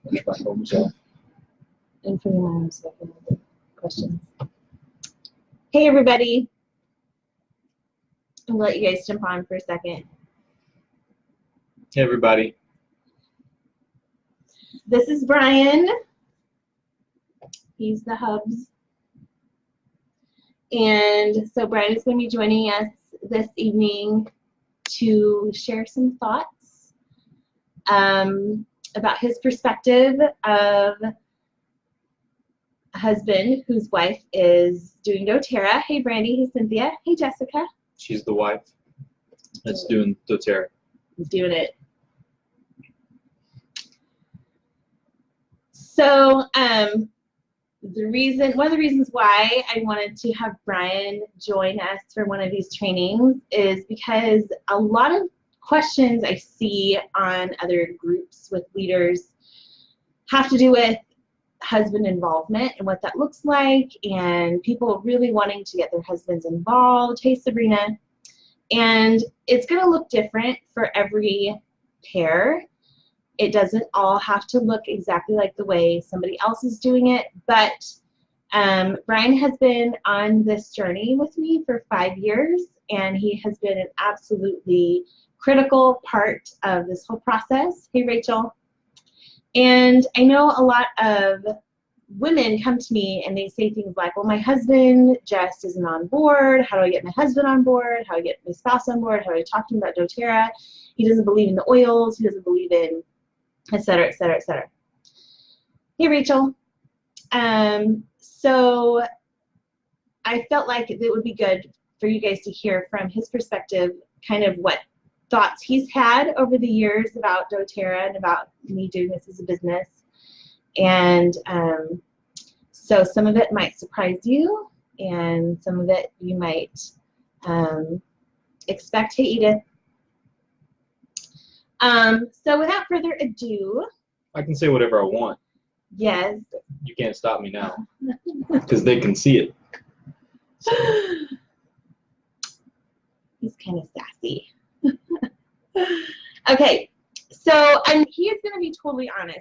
And for the moms, so I can have the questions. Hey, everybody. I'm going to let you guys jump on for a second. Hey, everybody. This is Brian. He's the hubs. And so Brian is going to be joining us this evening to share some thoughts about his perspective of a husband whose wife is doing doTERRA. Hey, Brandy. Hey, Cynthia. Hey, Jessica. She's the wife that's doing doTERRA. He's doing it. So one of the reasons why I wanted to have Brian join us for one of these trainings is because a lot of questions I see on other groups with leaders have to do with husband involvement and what that looks like, and people really wanting to get their husbands involved. Hey, Sabrina. And it's going to look different for every pair. It doesn't all have to look exactly like the way somebody else is doing it, but Brian has been on this journey with me for 5 years, and he has been an absolutely critical part of this whole process. Hey, Rachel. And I know a lot of women come to me and they say things like, well, my husband just isn't on board. How do I get my husband on board? How do I get my spouse on board? How do I talk to him about doTERRA? He doesn't believe in the oils. He doesn't believe in, et cetera, et cetera, et cetera. Hey, Rachel. So I felt like it would be good for you guys to hear from his perspective kind of what thoughts he's had over the years about doTERRA and about me doing this as a business. And so some of it might surprise you, and some of it you might expect. Hey, Edith. So without further ado. I can say whatever I want. Yes. You can't stop me now because they can see it. So. He's kind of sassy. Okay. So, and he is going to be totally honest.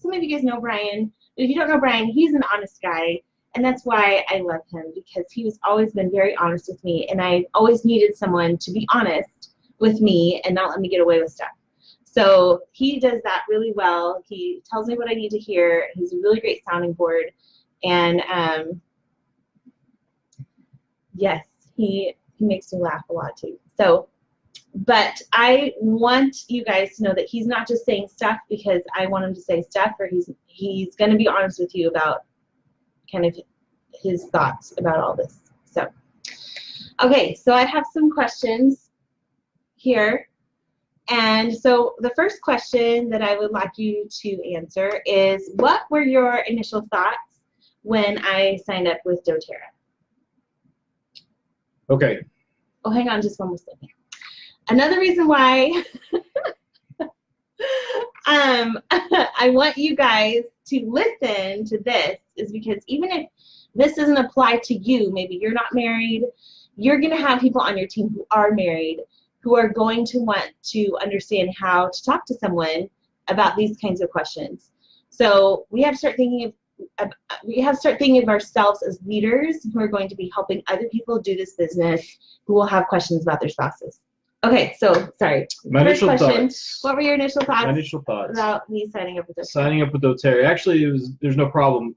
Some of you guys know Brian, but if you don't know Brian, he's an honest guy, and that's why I love him, because he's always been very honest with me, and I always needed someone to be honest with me and not let me get away with stuff. So he does that really well. He tells me what I need to hear. He's a really great sounding board, and yes, he makes me laugh a lot too. So. But I want you guys to know that he's not just saying stuff because I want him to say stuff, or he's going to be honest with you about kind of his thoughts about all this. So, okay, so I have some questions here. And so the first question that I would like you to answer is, what were your initial thoughts when I signed up with doTERRA? Okay. Oh, hang on just one more second. Another reason why I want you guys to listen to this is because even if this doesn't apply to you, maybe you're not married, you're going to have people on your team who are married who are going to want to understand how to talk to someone about these kinds of questions. So we have to start thinking of ourselves as leaders who are going to be helping other people do this business who will have questions about their spouses. Okay, so sorry. My initial thoughts. What were your initial thoughts? My initial thoughts about me signing up with doTERRA? Signing up with doTERRA. Actually, there's no problem.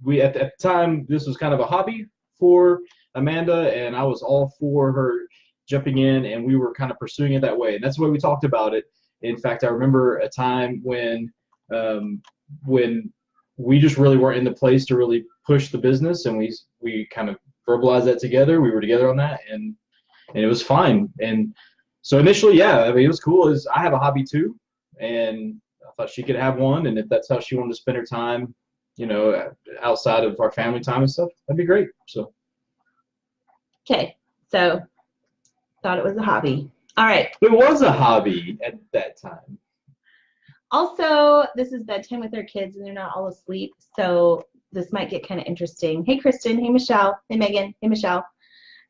We at the time, this was kind of a hobby for Amanda, and I was all for her jumping in, and we were kind of pursuing it that way. And that's the way we talked about it. In fact, I remember a time when we just really weren't in the place to really push the business, and we kind of verbalized that together. We were together on that, and it was fine. And so initially, yeah, I mean, it was cool. I have a hobby too, and I thought she could have one, and if that's how she wanted to spend her time, you know, outside of our family time and stuff, that'd be great. So. Okay, so thought it was a hobby. All right. It was a hobby at that time. Also, this is bedtime with our kids, and they're not all asleep, so this might get kind of interesting. Hey, Kristen. Hey, Michelle. Hey, Megan. Hey, Michelle.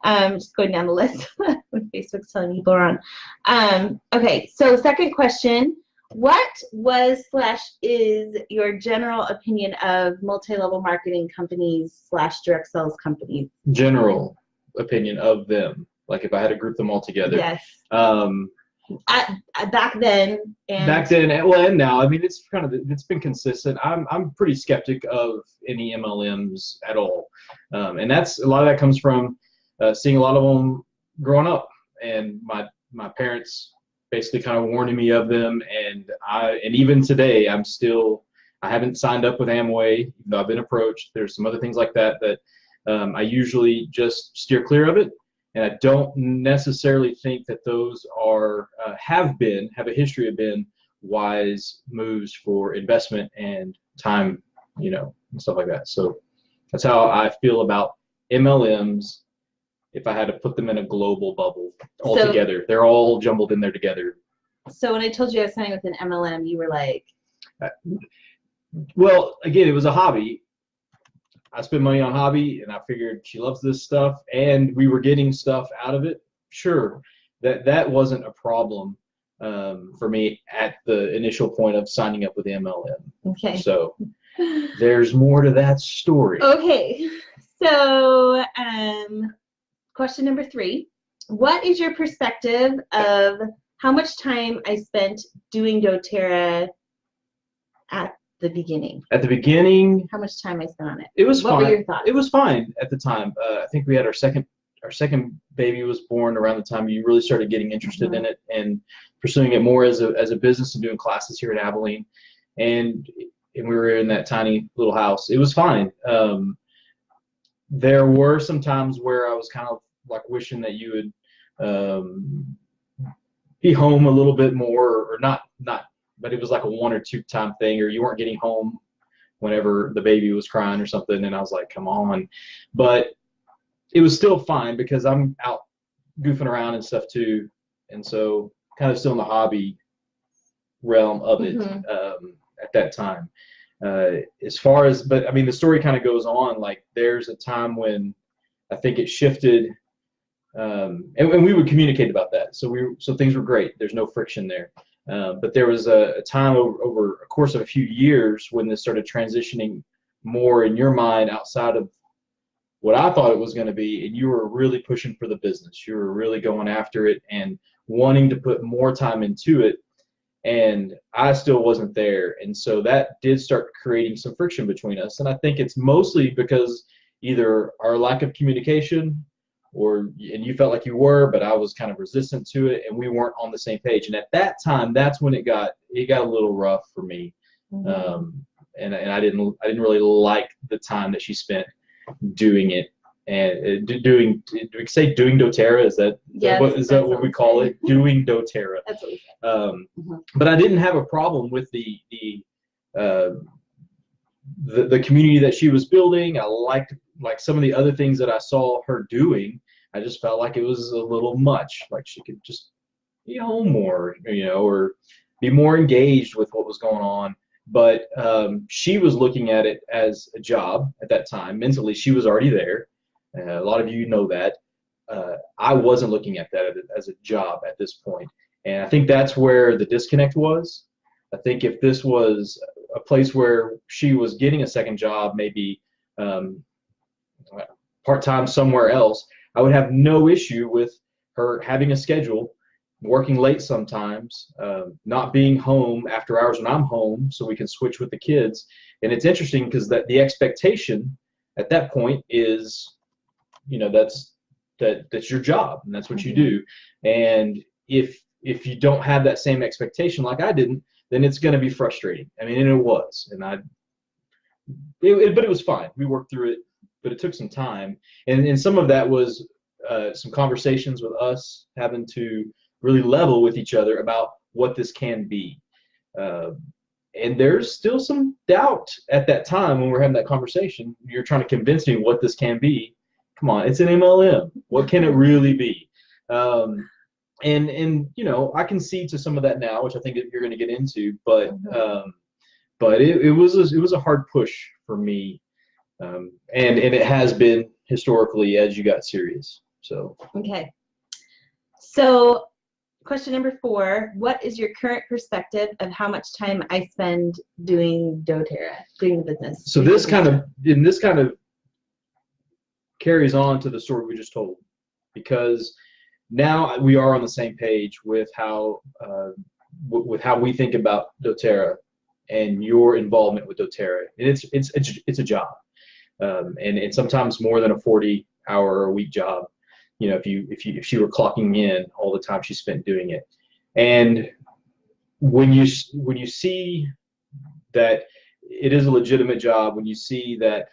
Just going down the list when Facebook's telling people are on. Okay, so second question. What was / is your general opinion of multi-level marketing companies / direct sales companies? General opinion of them, like if I had to group them all together. Yes. Back then and now, I mean, it's been consistent. I'm pretty skeptic of any MLMs at all, and that's a lot of that comes from seeing a lot of them growing up, and my parents basically kind of warning me of them, and even today I haven't signed up with Amway, even though I've been approached. There's some other things like that I usually just steer clear of it. And I don't necessarily think that those are have a history of being wise moves for investment and time, and stuff like that. So that's how I feel about MLMs. If I had to put them in a global bubble all together, they're all jumbled in there together. So when I told you I was signing with an MLM, you were like, well, again, it was a hobby. I spend money on hobby, and I figured she loves this stuff, and we were getting stuff out of it. Sure, that wasn't a problem for me at the initial point of signing up with the MLM. Okay. So there's more to that story. Okay. So question number 3. What is your perspective of how much time I spent doing doTERRA at the beginning? At the beginning, how much time I spent on it? It was fine. What were your thoughts? It was fine at the time. I think we had our second baby was born around the time you really started getting interested in it and pursuing it more as a business and doing classes here at Abilene, and we were in that tiny little house. It was fine. There were some times where I was kind of like wishing that you would be home a little bit more, or not, but it was like a 1 or 2 time thing, or you weren't getting home whenever the baby was crying or something, and I was like, come on. But it was still fine because I'm out goofing around and stuff too, and so kind of still in the hobby realm of it at that time. But I mean, the story kind of goes on. Like, there's a time when I think it shifted, and we would communicate about that. So things were great. There's no friction there. But there was a time over a course of a few years when this started transitioning more in your mind outside of what I thought it was going to be, and you were really pushing for the business. You were really going after it and wanting to put more time into it, and I still wasn't there. And so that did start creating some friction between us, and I think it's mostly because either our lack of communication, and you felt like you were, but I was kind of resistant to it, and we weren't on the same page. And at that time, that's when it got a little rough for me. And I didn't really like the time that she spent doing it, and doing doTERRA. Is that what we call it? Doing doTERRA. That's what we said. But I didn't have a problem with the community that she was building. I liked some of the other things that I saw her doing. I just felt like it was a little much. Like, she could just be home more, or be more engaged with what was going on. But she was looking at it as a job at that time. Mentally, she was already there. A lot of you know that. I wasn't looking at that as a job at this point. And I think that's where the disconnect was. I think if this was a place where she was getting a second job, maybe part-time somewhere else, I would have no issue with her having a schedule, working late sometimes, not being home after hours when I'm home, so we can switch with the kids. And it's interesting because the expectation at that point is, that's your job, and that's what you do. And if you don't have that same expectation like I didn't, then it's going to be frustrating. I mean, and it was, but it was fine. We worked through it, but it took some time, and some of that was some conversations with us having to really level with each other about what this can be. And there's still some doubt at that time when we're having that conversation. You're trying to convince me what this can be. Come on, it's an MLM. What can it really be? And I can see to some of that now, which I think you're going to get into. But it was a hard push for me, and it has been historically as you got serious. So okay. So question number 4, what is your current perspective of how much time I spend doing doTERRA, doing the business? So this kind of carries on to the story we just told, because now we are on the same page with how we think about doTERRA and your involvement with doTERRA. And it's a job, and it's sometimes more than a 40-hour-a-week job. You know, if she were clocking in all the time she spent doing it, and when you see that it is a legitimate job, when you see that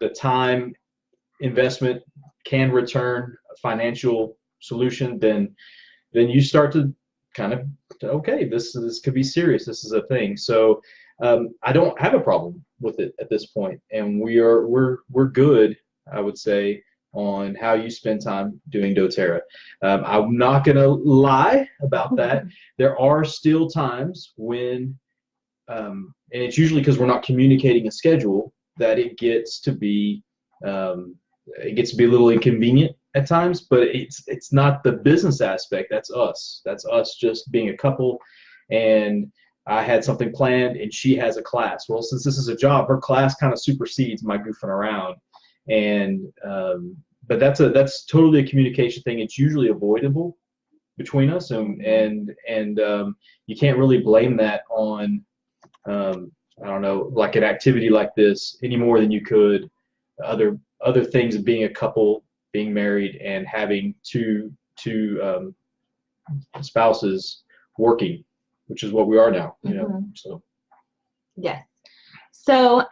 the time investment can return a financial solution, then you start to kind of, okay, this could be serious. This is a thing. So I don't have a problem with it at this point, and we're good, I would say, on how you spend time doing doTERRA. I'm not gonna lie about that. There are still times when, and it's usually because we're not communicating a schedule, that it gets to be a little inconvenient at times. But it's not the business aspect. That's us. That's us just being a couple, and I had something planned and she has a class. Well, since this is a job, her class kind of supersedes my goofing around. And but that's totally a communication thing. It's usually avoidable between us, and you can't really blame that on I don't know, like an activity like this any more than you could other things of being a couple, being married, and having two spouses working, which is what we are now. You know, so yes. So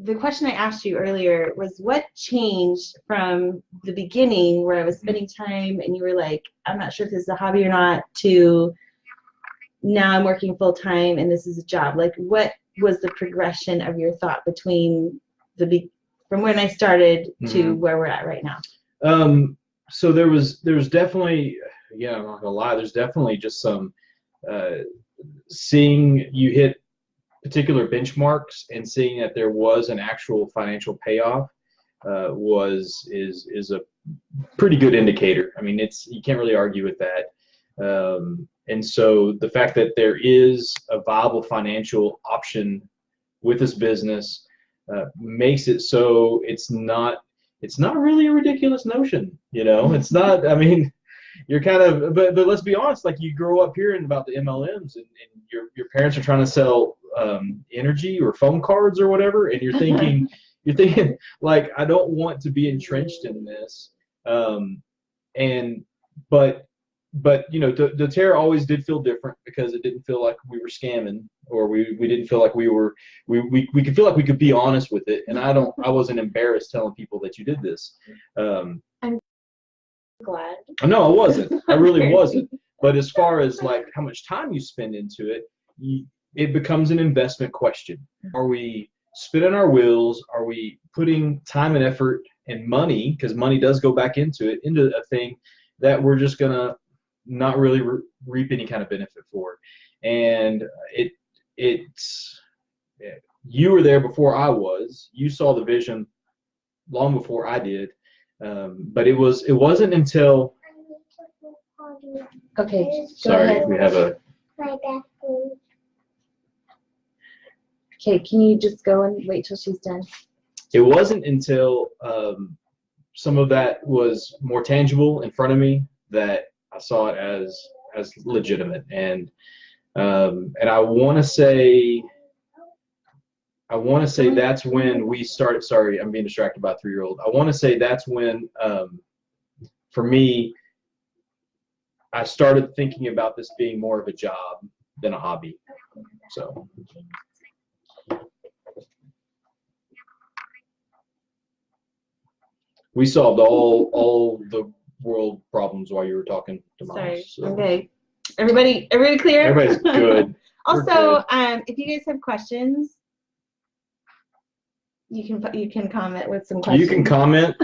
the question I asked you earlier was, what changed from the beginning where I was spending time and you were like, I'm not sure if this is a hobby or not, to now I'm working full time and this is a job? Like, what was the progression of your thought between from when I started to where we're at right now? So there was definitely, yeah, I'm not gonna lie, there's definitely just some seeing you hit particular benchmarks and seeing that there was an actual financial payoff is a pretty good indicator. I mean, you can't really argue with that. And so the fact that there is a viable financial option with this business makes it so it's not really a ridiculous notion. You know, it's not. I mean, you're kind of, but let's be honest. Like, you grow up hearing about the MLMs, and your parents are trying to sell energy or phone cards or whatever, and you're thinking like, I don't want to be entrenched in this. But you know, doTERRA always did feel different because it didn't feel like we were scamming, or we didn't feel like we could feel like we could be honest with it. And I wasn't embarrassed telling people that you did this. I'm glad. No, I wasn't. I really wasn't. But as far as like how much time you spend into it, it becomes an investment question. Are we spinning our wheels? Are we putting time and effort and money, because money does go back into it, into a thing that we're just gonna not really reap any kind of benefit for? And you were there before I was. You saw the vision long before I did. But it wasn't until. Okay. Sorry, go ahead. we have a. Okay, can you just go and wait till she's done? It wasn't until some of that was more tangible in front of me that I saw it as legitimate, and I want to say that's when we started. Sorry, I'm being distracted by a 3-year-old. I want to say that's when, for me, I started thinking about this being more of a job than a hobby. So. We solved all the world problems while you were talking to Mom. Sorry. So. Okay. Everybody clear? Everybody's good. Also, if you guys have questions, you can comment with some questions. You can comment.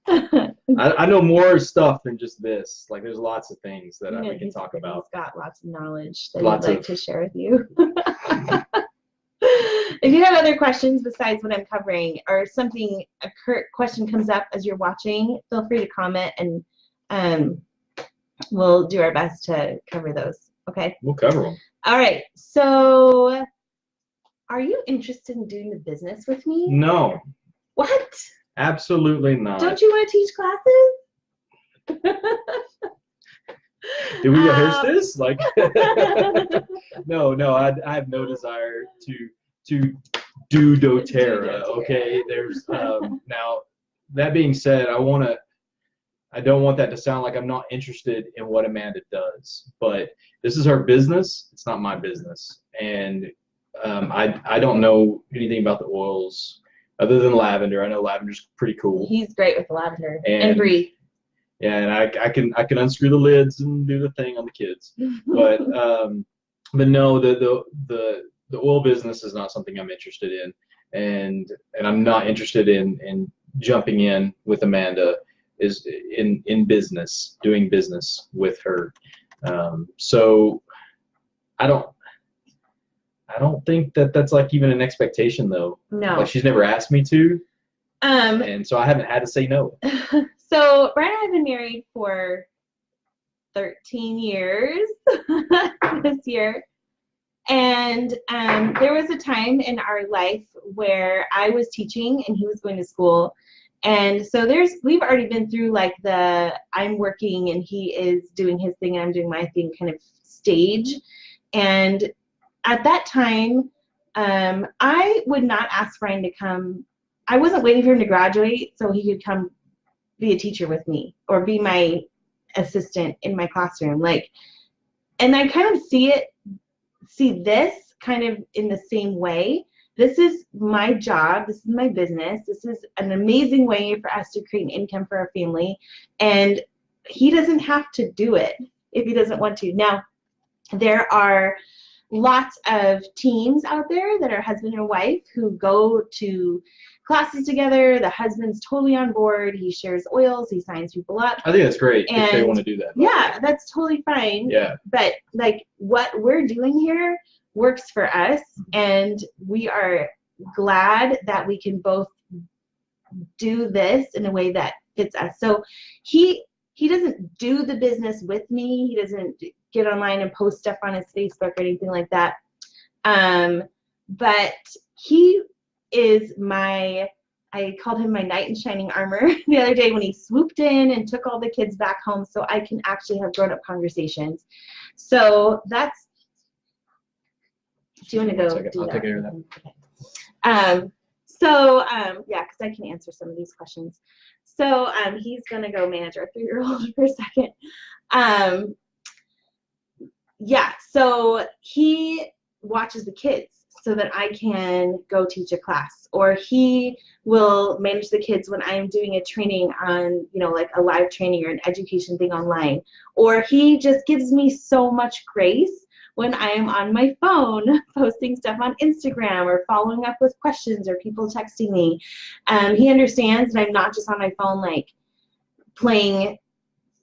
I know more stuff than just this. Like, there's lots of things that we can talk about. He's got lots of knowledge that I'd like to share with you. If you have other questions besides what I'm covering, or a question comes up as you're watching, feel free to comment, and we'll do our best to cover those. Okay. We'll cover them. All right. So, are you interested in doing the business with me? No. What? Absolutely not. Don't you want to teach classes? Did we rehearse this? Like, no, I have no desire to do doTERRA. Okay, there's now. That being said, I don't want that to sound like I'm not interested in what Amanda does, but this is her business. It's not my business, and I don't know anything about the oils other than lavender. I know lavender's pretty cool. He's great with lavender and brie. Yeah, and I can unscrew the lids and do the thing on the kids, but no, the oil business is not something I'm interested in, and I'm not interested in jumping in with Amanda is in business, doing business with her. So I don't think that's like even an expectation though. No. Like she's never asked me to, and so I haven't had to say no. So Brian and I have been married for 13 years this year. And there was a time in our life where I was teaching and he was going to school. And so we've already been through like the I'm working and he is doing his thing and I'm doing my thing kind of stage. And at that time, I would not ask Brian to come. I wasn't waiting for him to graduate so he could come be a teacher with me or be my assistant in my classroom. Like, and I kind of see this kind of in the same way. This is my job. This is my business. This is an amazing way for us to create an income for our family. And he doesn't have to do it if he doesn't want to. Now, there are lots of teams out there that are husband and wife who go to classes together. The husband's totally on board. He shares oils. He signs people up. I think that's great if they want to do that. Yeah, that's totally fine. Yeah. But like what we're doing here works for us, and we are glad that we can both do this in a way that fits us. So he doesn't do the business with me. He doesn't get online and post stuff on his Facebook or anything like that. But he is I called him my knight in shining armor the other day when he swooped in and took all the kids back home so I can actually have grown-up conversations. So that's, do you want to go do that? I'll take care of that. Okay. Yeah, because I can answer some of these questions. So he's going to go manage our 3-year-old for a second. Yeah, so he watches the kids so that I can go teach a class, or he will manage the kids when I'm doing a training on, like a live training or an education thing online, or he just gives me so much grace when I am on my phone posting stuff on Instagram or following up with questions or people texting me. He understands that I'm not just on my phone like playing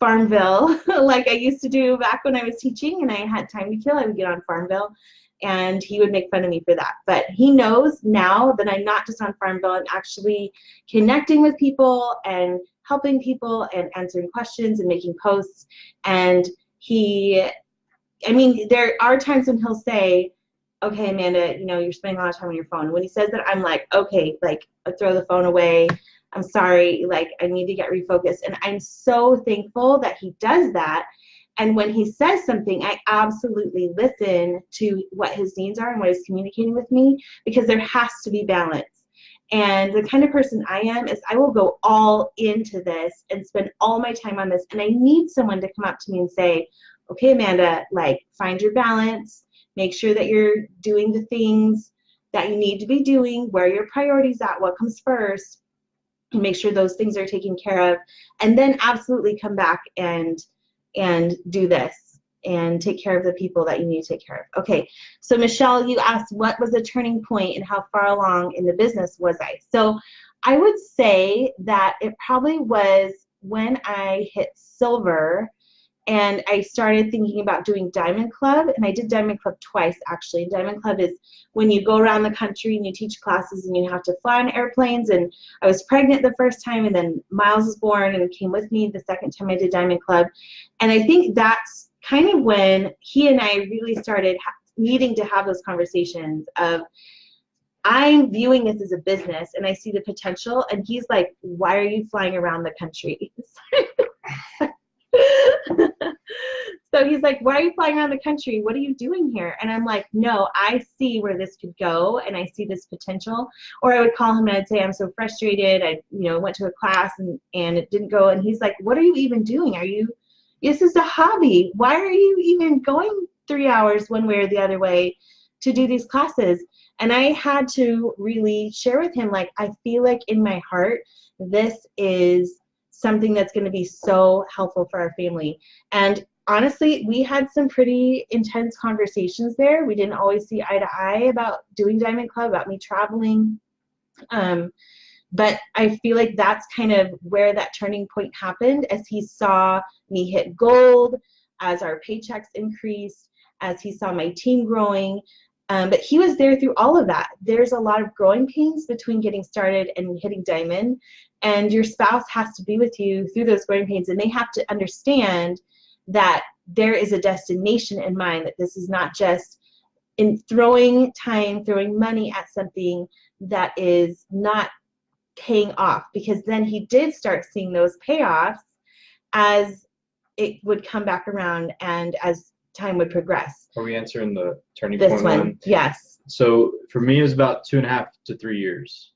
Farmville like I used to do back when I was teaching and I had time to kill. I would get on Farmville and he would make fun of me for that. But he knows now that I'm not just on Farmville. I'm actually connecting with people and helping people and answering questions and making posts. And there are times when he'll say, okay, Amanda, you're spending a lot of time on your phone. When he says that, I'm like, okay, like I throw the phone away. I'm sorry, like I need to get refocused. And I'm so thankful that he does that. And when he says something, I absolutely listen to what his needs are and what he's communicating with me, because there has to be balance. And the kind of person I am is I will go all into this and spend all my time on this. And I need someone to come up to me and say, okay, Amanda, like find your balance, make sure that you're doing the things that you need to be doing, where your priorities at, what comes first, and make sure those things are taken care of, and then absolutely come back and do this and take care of the people that you need to take care of. Okay, so Michelle, you asked what was the turning point and how far along in the business was I? So I would say that it probably was when I hit silver And I started thinking about doing Diamond Club, and I did Diamond Club twice, actually. Diamond Club is when you go around the country and you teach classes and you have to fly on airplanes. And I was pregnant the first time, and then Miles was born and came with me the second time I did Diamond Club. And I think that's kind of when he and I really started needing to have those conversations of, I'm viewing this as a business and I see the potential, and he's like, why are you flying around the country? So he's like, why are you flying around the country? What are you doing here? And I'm like, no, I see where this could go and I see this potential. Or I would call him and I'd say, I'm so frustrated. I went to a class and it didn't go. And he's like, what are you even doing? This is a hobby. Why are you even going 3 hours one way or the other way to do these classes? And I had to really share with him, like, I feel like in my heart, this is something that's going to be so helpful for our family. And honestly, we had some pretty intense conversations there. We didn't always see eye to eye about doing Diamond Club, about me traveling. But I feel like that's kind of where that turning point happened, as he saw me hit gold, as our paychecks increased, as he saw my team growing. But he was there through all of that. There's a lot of growing pains between getting started and hitting diamond, and your spouse has to be with you through those growing pains, and they have to understand that there is a destination in mind, that this is not just in throwing time, throwing money at something that is not paying off. Because then he did start seeing those payoffs as it would come back around and as time would progress. Are we answering the turning This point one? Yes. So for me, it was about 2.5 to 3 years.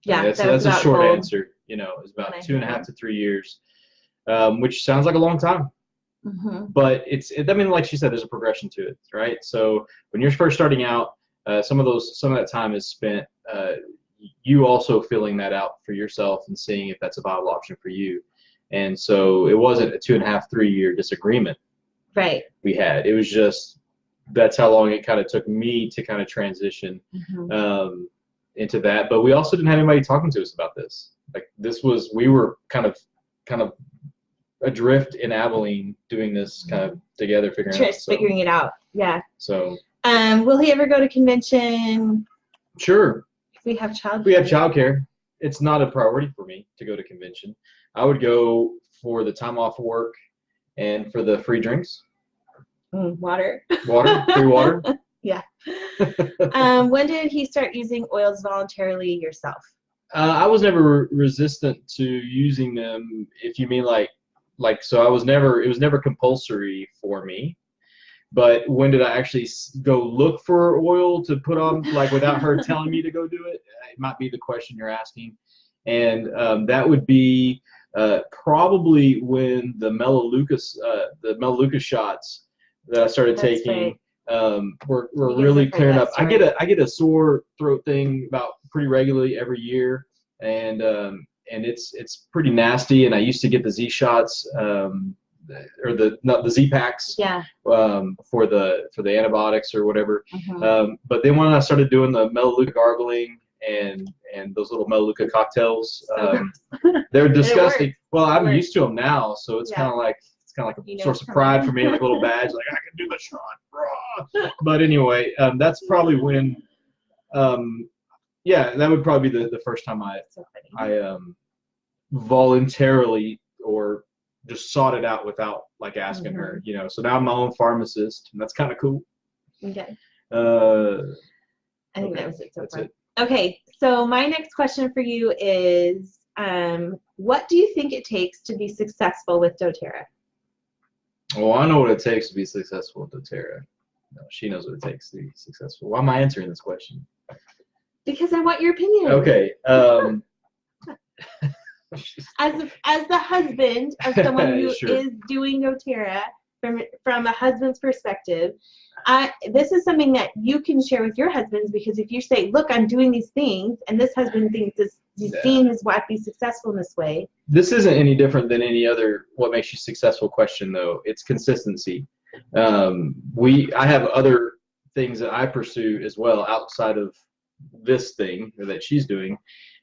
Yeah, that's a short answer. It's about 2.5 to 3 years, which sounds like a long time. Mm-hmm. But like she said, there's a progression to it, right? So when you're first starting out, some of that time is spent you also filling that out for yourself and seeing if that's a viable option for you. And so it wasn't a 2.5, 3 year disagreement. Right. We had. It was just, that's how long it kind of took me to kind of transition into that. But we also didn't have anybody talking to us about this. Like, we were kind of adrift in Abilene doing this kind of together, figuring it out. Yeah. So. Will he ever go to convention? Sure. We have childcare. We have childcare. It's not a priority for me to go to convention. I would go for the time off work and for the free drinks. Water. Free water. Yeah. When did he start using oils voluntarily yourself? I was never resistant to using them. If you mean so it was never compulsory for me. But when did I actually go look for oil to put on, like, without her telling me to go do it? It might be the question you're asking. And that would be probably when the Melaleuca shots that I started taking were really clearing up. I get a sore throat thing about pretty regularly every year, and it's pretty nasty. And I used to get the Z shots. Or the Z packs, for the antibiotics or whatever. But then when I started doing the Melaleuca gargling and those little Melaleuca cocktails, they're disgusting. Well, I'm used to them now, so it's kind of like a source of pride for me, like a little badge, like I can do the shot. But anyway, that's probably when, that would probably be the first time I voluntarily or just sought it out without asking her, So now I'm my own pharmacist, and that's kind of cool. Okay. I think that was it so far. It. Okay, so my next question for you is, what do you think it takes to be successful with doTERRA? Well, I know what it takes to be successful with doTERRA. No, she knows what it takes to be successful. Why am I answering this question? Because I want your opinion. Okay. As the husband of someone who is doing doTERRA from a husband's perspective, this is something that you can share with your husbands, because if you say, look, I'm doing these things, and this husband thinks he's seeing his wife be successful in this way. This isn't any different than any other what makes you successful question, though. It's consistency. I have other things that I pursue as well outside of this thing that she's doing.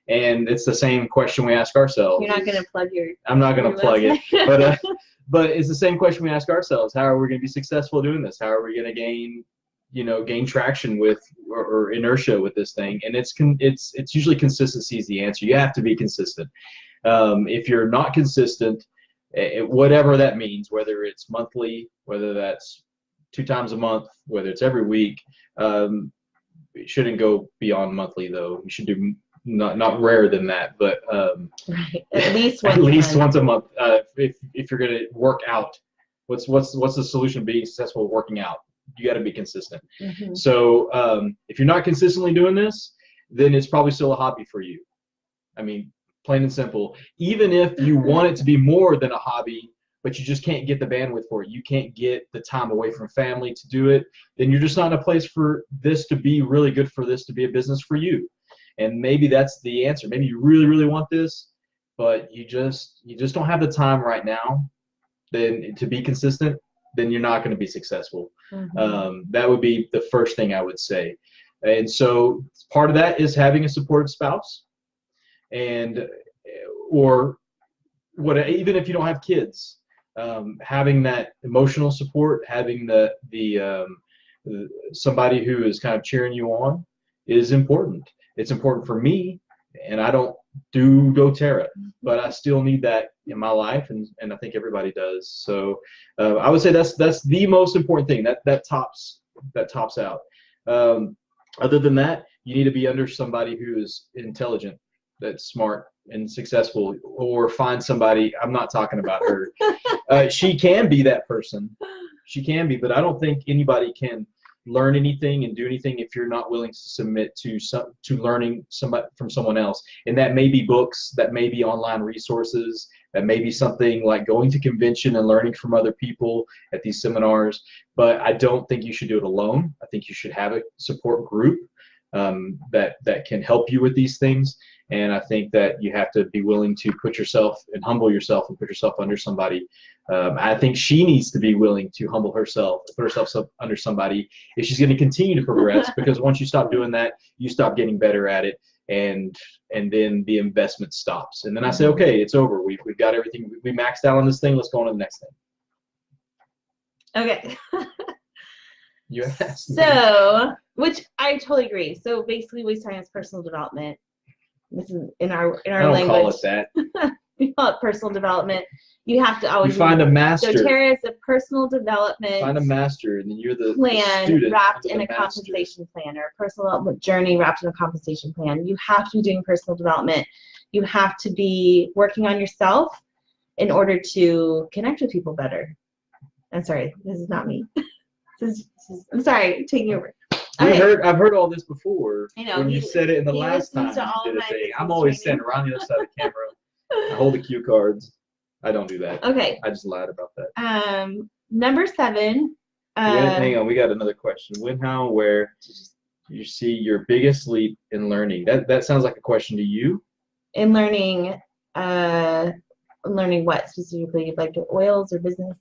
And it's the same question we ask ourselves. You're not going to plug your. I'm not going to plug website. it, but it's the same question we ask ourselves. How are we going to be successful doing this? How are we going to gain traction with or inertia with this thing? And it's usually consistency is the answer. You have to be consistent. If you're not consistent, whatever that means, whether it's monthly, whether that's 2 times a month, whether it's every week, it shouldn't go beyond monthly though. You should do not rarer than that, but right. At least once a month. If you're gonna work out, what's the solution to being successful working out? You got to be consistent. Mm-hmm. So if you're not consistently doing this, then it's probably still a hobby for you. I mean, plain and simple. Even if you want it to be more than a hobby, but you just can't get the bandwidth for it, you can't get the time away from family to do it, then you're just not in a place for this to be really good, for this to be a business for you. And maybe that's the answer. Maybe you really, really want this, but you just don't have the time right now then to be consistent, then you're not going to be successful. Mm-hmm. That would be the first thing I would say. And so part of that is having a supportive spouse, and or even if you don't have kids, having that emotional support, having the somebody who is kind of cheering you on is important. It's important for me, and I don't do doTERRA, but I still need that in my life, and I think everybody does. So I would say that's the most important thing. That tops out. Other than that, you need to be under somebody who is intelligent, that's smart and successful, or find somebody. I'm not talking about her. She can be that person. She can be, but I don't think anybody can learn anything and do anything if you're not willing to submit to learning from someone else. And that may be books, that may be online resources, that may be something like going to convention and learning from other people at these seminars. But I don't think you should do it alone. I think you should have a support group that can help you with these things. And I think that you have to be willing to put yourself and humble yourself and put yourself under somebody. I think she needs to be willing to humble herself, put herself under somebody if she's going to continue to progress, because once you stop doing that, you stop getting better at it, and then the investment stops. And then I say, okay, it's over. We've got everything. We maxed out on this thing. Let's go on to the next thing. Okay. You asked. So, which I totally agree. So basically, waste time is personal development. This is in our I don't language. call it that. We call it personal development. You have to always find a master. doTERRA is a personal development. Find a master, and then you're the plan student wrapped in a master. compensation plan, or a personal development journey wrapped in a compensation plan. You have to be doing personal development. You have to be working on yourself in order to connect with people better. I'm sorry, this is not me. I'm sorry, taking over. Okay. I've heard all this before. I know, when you said it in the last time you did a thing. I'm always standing around the other side of the camera. I hold the cue cards. I don't do that. Okay. I just lied about that. Number 7. Hang on, we got another question. When, how, and where you see your biggest leap in learning? That sounds like a question to you. In learning, learning what specifically, like oils or business?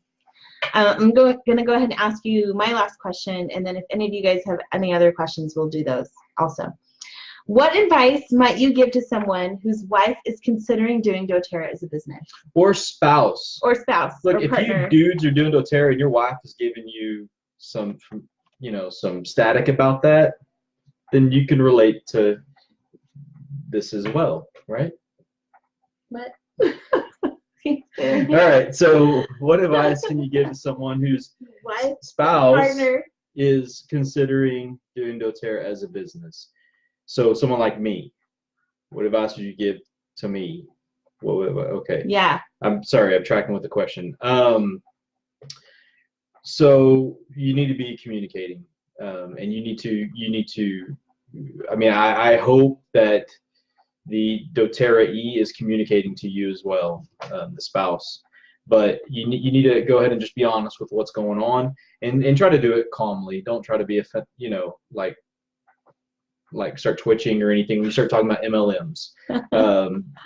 I'm going to go ahead and ask you my last question, and then if any of you guys have any other questions, we'll do those also. What advice might you give to someone whose wife is considering doing doTERRA as a business? Or spouse. Or spouse. Look, or if partner. you dudes are doing doTERRA and your wife is giving you some static about that, then you can relate to this as well, right? What? All right. So, what advice can you give to someone whose spouse partner is considering doing doTERRA as a business? So, someone like me, what advice would you give to me? Okay. Yeah. I'm sorry. I'm tracking with the question. So you need to be communicating, and you need to. I mean, I hope that the doTERRA E is communicating to you as well, the spouse. But you need to go ahead and just be honest with what's going on, and try to do it calmly. Don't try to be like start twitching or anything when you start talking about MLMs.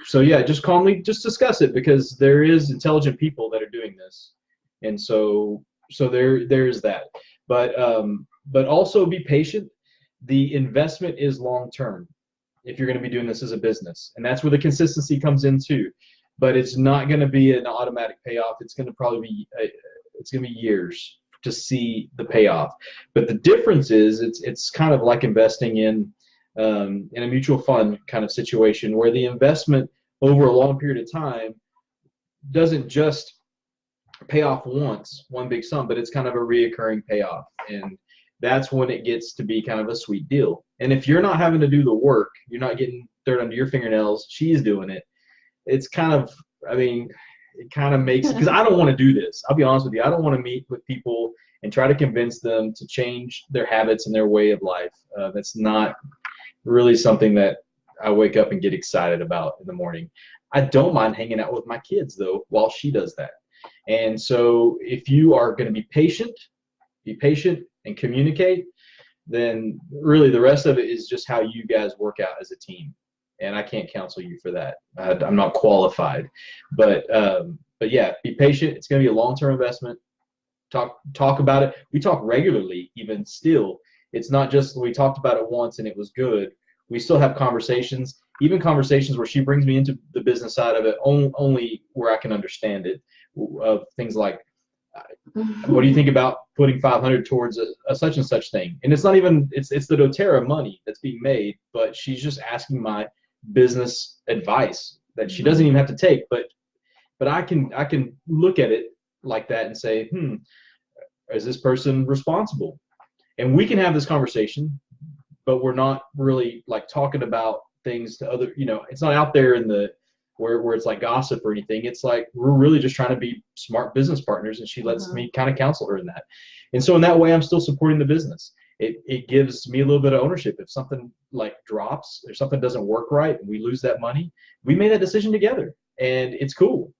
So yeah, just calmly just discuss it, because there is intelligent people that are doing this, and so there's that. But also be patient. The investment is long term. if you're going to be doing this as a business. And that's where the consistency comes in too. But it's not going to be an automatic payoff. It's going to probably be it's going to be years to see the payoff. But the difference is it's kind of like investing in a mutual fund kind of situation where the investment over a long period of time doesn't just pay off once, one big sum, but it's kind of a reoccurring payoff. And that's when it gets to be kind of a sweet deal. And if you're not having to do the work, you're not getting dirt under your fingernails, she's doing it. It's kind of, I mean, it kind of makes, because I don't want to do this. I'll be honest with you. I don't want to meet with people and try to convince them to change their habits and their way of life. That's not really something that I wake up and get excited about in the morning. I don't mind hanging out with my kids, though, while she does that. And so if you are going to be patient and communicate, then really the rest of it is just how you guys work out as a team. And I can't counsel you for that. I'm not qualified. But yeah, be patient. It's going to be a long-term investment. Talk about it. We talk regularly, even still. It's not just we talked about it once and it was good. We still have conversations, even conversations where she brings me into the business side of it only where I can understand it. Things like, what do you think about putting 500 towards a such and such thing? And it's not even, it's the doTERRA money that's being made, but she's just asking my business advice that she doesn't even have to take. But I can look at it like that and say, is this person responsible? And we can have this conversation, but we're not really like talking about things to other, it's not out there in the where it's like gossip or anything. It's like we're really just trying to be smart business partners, and she lets me kind of counsel her in that. And so in that way, I'm still supporting the business. It gives me a little bit of ownership. If something like drops or something doesn't work right and we lose that money, we made that decision together, and it's cool.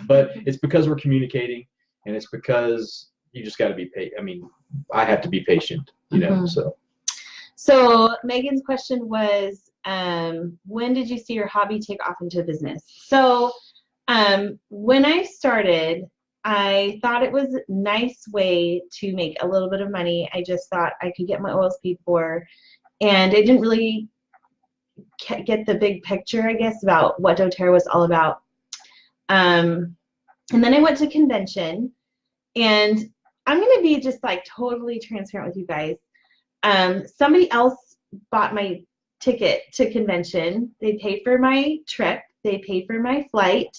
But it's because we're communicating, and it's because you just got to be patient. I mean, I have to be patient, So Megan's question was, when did you see your hobby take off into business? So when I started, I thought it was a nice way to make a little bit of money. I just thought I could get my oils paid for, and I didn't really get the big picture, I guess, about what doTERRA was all about. And then I went to convention, and I'm going to be just like totally transparent with you guys. Somebody else bought my ticket to convention. They paid for my trip. They paid for my flight.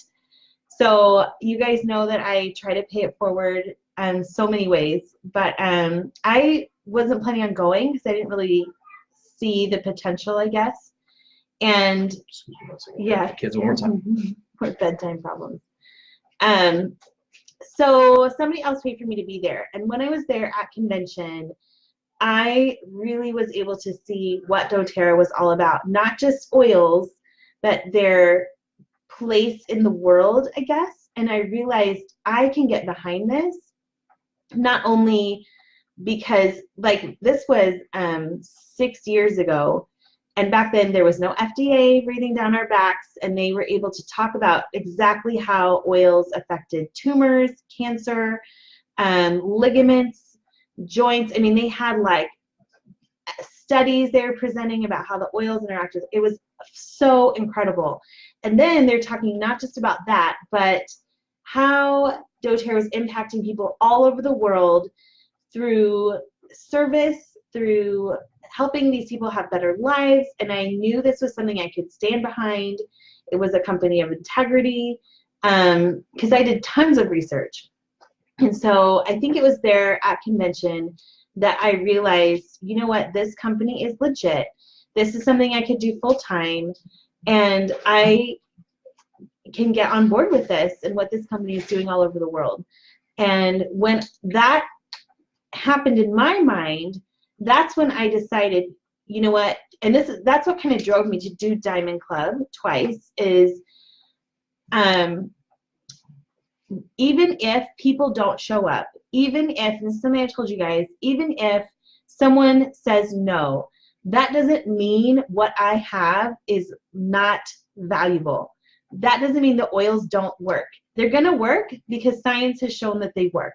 So you guys know that I try to pay it forward so many ways. But I wasn't planning on going because I didn't really see the potential, I guess. And yeah, kids one more time. For bedtime problems. So somebody else paid for me to be there. And when I was there at convention, I really was able to see what doTERRA was all about. Not just oils, but their place in the world, I guess. And I realized I can get behind this, not only because, like, this was 6 years ago, and back then there was no FDA breathing down our backs, and they were able to talk about exactly how oils affected tumors, cancer, ligaments, joints. I mean, they had like studies they were presenting about how the oils interact with. It was so incredible. And then they're talking not just about that, but how doTERRA was impacting people all over the world through service, through helping these people have better lives. And I knew this was something I could stand behind. It was a company of integrity, because I did tons of research. And so I think it was there at convention that I realized, you know what, this company is legit. This is something I could do full time, and I can get on board with this and what this company is doing all over the world. And when that happened in my mind, that's when I decided, you know what, and that's what kind of drove me to do Diamond Club twice, is even if people don't show up, even if, and this is something I told you guys, even if someone says no, that doesn't mean what I have is not valuable. That doesn't mean the oils don't work. They're going to work because science has shown that they work.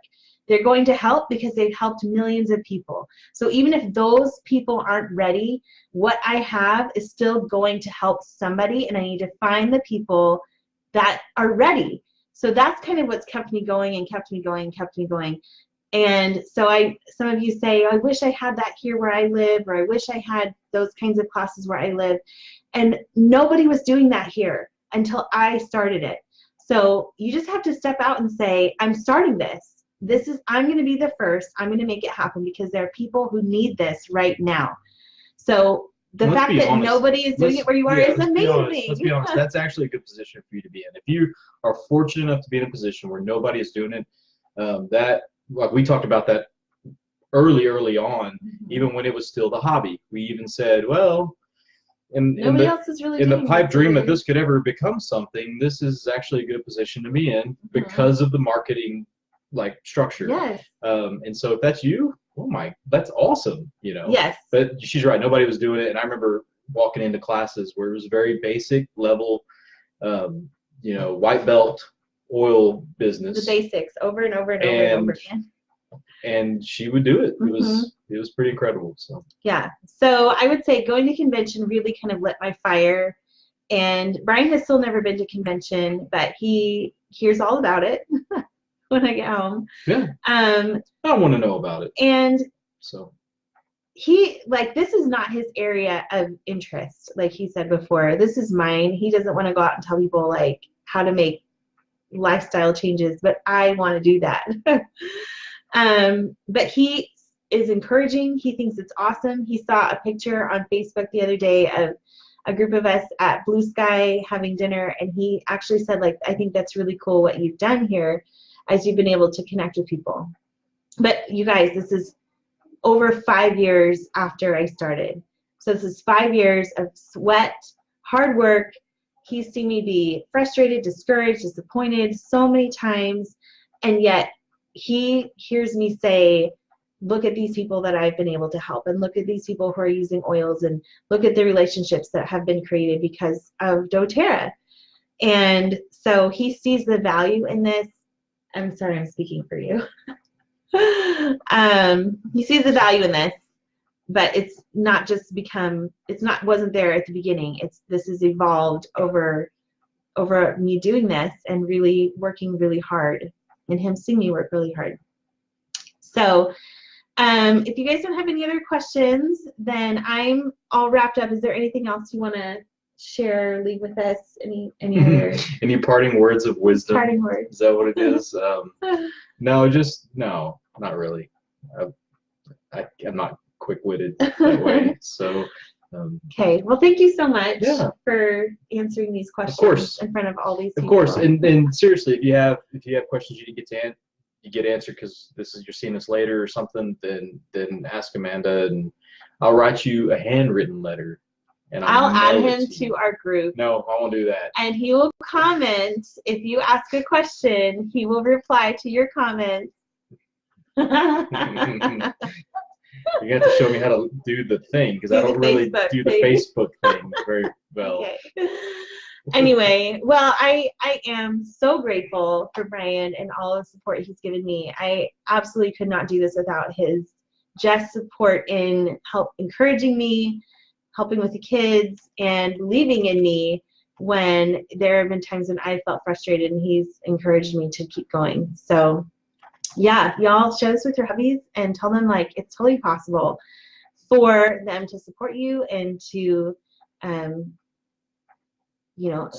they're going to help because they've helped millions of people. So even if those people aren't ready, what I have is still going to help somebody, and I need to find the people that are ready. So that's kind of what's kept me going and kept me going and kept me going. And so some of you say, I wish I had that here where I live, or I wish I had those kinds of classes where I live. And nobody was doing that here until I started it. So you just have to step out and say, I'm starting this. I'm going to be the first. I'm going to make it happen because there are people who need this right now. So the fact that nobody is doing it where you are is amazing. Let's be honest. That's actually a good position for you to be in. If you are fortunate enough to be in a position where nobody is doing it, like we talked about that early on, even when it was still the hobby. We even said, well, in the pipe dream that this could ever become something, this is actually a good position to be in because of the marketing structure. Yes. And so if that's you, oh my, that's awesome, Yes. But she's right, nobody was doing it. And I remember walking into classes where it was very basic level, white belt oil business. The basics over and over and over and over again. And she would do it. It was pretty incredible. So yeah. So I would say going to convention really kind of lit my fire. And Brian has still never been to convention, but he hears all about it when I get home. Yeah. I want to know about it. And so this is not his area of interest, like he said before. This is mine. He doesn't want to go out and tell people how to make lifestyle changes, but I want to do that. But he is encouraging. He thinks it's awesome. He saw a picture on Facebook the other day of a group of us at Blue Sky having dinner, and he actually said, I think that's really cool what you've done here as you've been able to connect with people. But you guys, this is over 5 years after I started. So this is 5 years of sweat, hard work. He's seen me be frustrated, discouraged, disappointed so many times, and yet he hears me say, look at these people that I've been able to help, and look at these people who are using oils, and look at the relationships that have been created because of doTERRA. And so he sees the value in this. I'm sorry, I'm speaking for you. He sees the value in this, but it's not just wasn't there at the beginning. This has evolved over me doing this and really working really hard, and him seeing me work really hard. So if you guys don't have any other questions, then I'm all wrapped up. Is there anything else you want to share, leave with us? Any other any parting words of wisdom? Parting words. Is that what it is? No, not really. I'm not quick-witted that way. So okay, well, thank you so much for answering these questions in front of all these people. Of course, and seriously, if you have questions you didn't get answered because you're seeing this later or something, then ask Amanda, and I'll write you a handwritten letter. And I'll add him to our group. No, I won't do that. And he will comment. If you ask a question, he will reply to your comments. You're going to have to show me how to do the thing, because I don't really do the Facebook thing very well. Okay. Anyway, well, I am so grateful for Brian and all the support he's given me. I absolutely could not do this without his just support in encouraging me, helping with the kids, and believing in me when there have been times when I felt frustrated, and he's encouraged me to keep going. So yeah, y'all share this with your hubbies and tell them it's totally possible for them to support you and to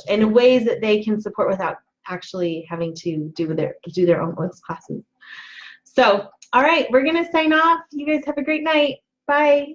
in ways that they can support without actually having to do their own oils classes. So all right, we're gonna sign off. You guys have a great night. Bye.